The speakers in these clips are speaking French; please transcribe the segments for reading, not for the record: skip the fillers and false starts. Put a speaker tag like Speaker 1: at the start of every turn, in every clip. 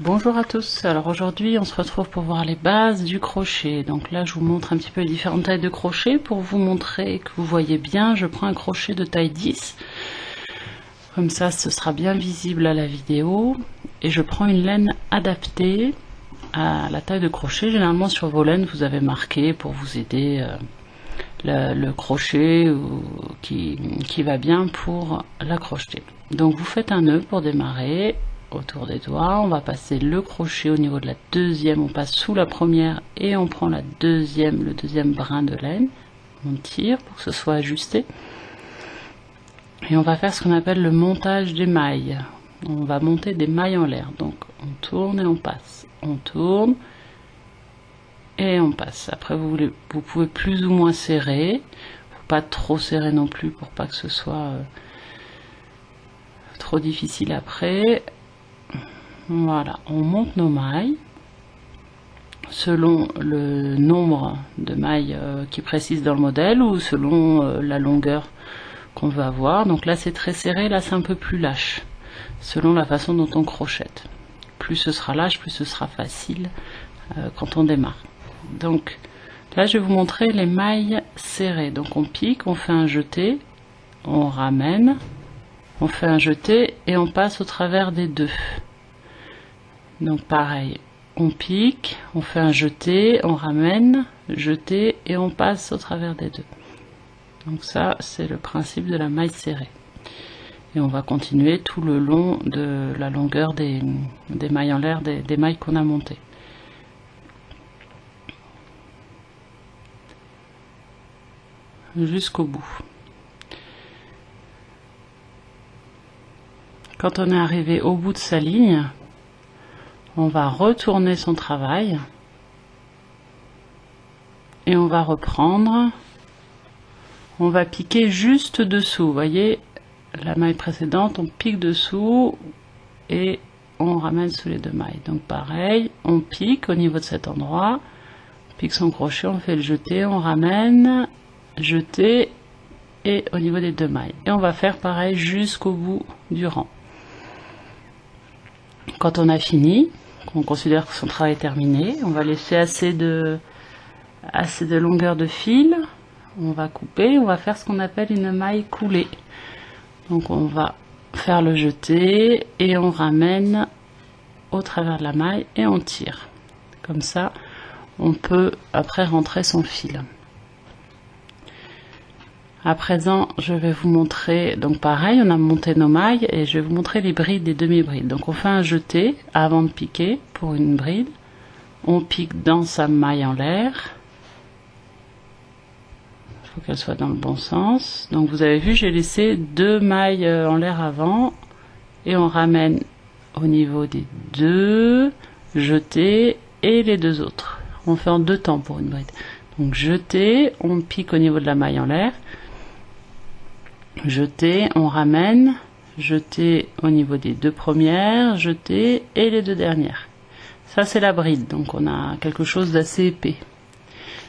Speaker 1: Bonjour à tous, alors aujourd'hui on se retrouve pour voir les bases du crochet. Donc là je vous montre un petit peu les différentes tailles de crochet pour vous montrer que vous voyez bien. Je prends un crochet de taille 10, comme ça ce sera bien visible à la vidéo, et je prends une laine adaptée à la taille de crochet. Généralement sur vos laines vous avez marqué pour vous aider le crochet qui va bien pour la crocheter. Donc vous faites un nœud pour démarrer autour des doigts, on va passer le crochet au niveau de la deuxième, on passe sous la première et on prend le deuxième brin de laine, on tire pour que ce soit ajusté et on va faire ce qu'on appelle le montage des mailles. On va monter des mailles en l'air, donc on tourne et on passe, on tourne et on passe. Après vous pouvez plus ou moins serrer, faut pas trop serrer non plus pour pas que ce soit trop difficile après. Voilà, on monte nos mailles selon le nombre de mailles qui est précise dans le modèle ou selon la longueur qu'on veut avoir. Donc là c'est très serré, là c'est un peu plus lâche, selon la façon dont on crochette. Plus ce sera lâche, plus ce sera facile quand on démarre. Donc là je vais vous montrer les mailles serrées. Donc on pique, on fait un jeté, on ramène, on fait un jeté et on passe au travers des deux. Donc pareil, on pique, on fait un jeté, on ramène, jeté et on passe au travers des deux. Donc ça c'est le principe de la maille serrée. Et on va continuer tout le long de la longueur des mailles en l'air, des mailles qu'on a montées. Jusqu'au bout. Quand on est arrivé au bout de sa ligne, on va retourner son travail et on va reprendre, on va piquer juste dessous. Vous voyez la maille précédente, on pique dessous et on ramène sous les deux mailles. Donc pareil, on pique au niveau de cet endroit, on pique son crochet, on fait le jeté, on ramène, jeté et au niveau des deux mailles. Et on va faire pareil jusqu'au bout du rang. Quand on a fini, on considère que son travail est terminé, on va laisser assez de longueur de fil, on va couper, on va faire ce qu'on appelle une maille coulée. Donc on va faire le jeté et on ramène au travers de la maille et on tire. Comme ça, on peut après rentrer son fil. À présent, je vais vous montrer, donc pareil, on a monté nos mailles et je vais vous montrer les brides et demi-brides. Donc on fait un jeté avant de piquer pour une bride. On pique dans sa maille en l'air. Il faut qu'elle soit dans le bon sens. Donc vous avez vu, j'ai laissé deux mailles en l'air avant et on ramène au niveau des deux, jeté et les deux autres. On fait en deux temps pour une bride. Donc jeté, on pique au niveau de la maille en l'air. Jeté, on ramène, jeté au niveau des deux premières, jeté et les deux dernières. Ça c'est la bride, donc on a quelque chose d'assez épais.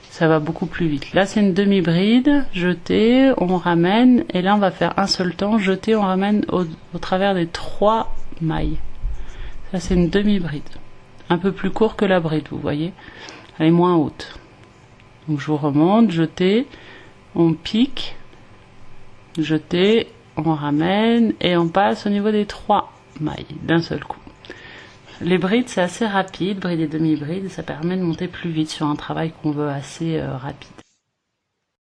Speaker 1: Ça va beaucoup plus vite. Là c'est une demi-bride, jeté, on ramène, et là on va faire un seul temps, jeté, on ramène au travers des trois mailles. Ça c'est une demi-bride. Un peu plus court que la bride, vous voyez. Elle est moins haute. Donc je vous remonte, jeté, on pique, jeté, on ramène et on passe au niveau des trois mailles d'un seul coup. Les brides c'est assez rapide, brides et demi-brides, ça permet de monter plus vite sur un travail qu'on veut assez rapide.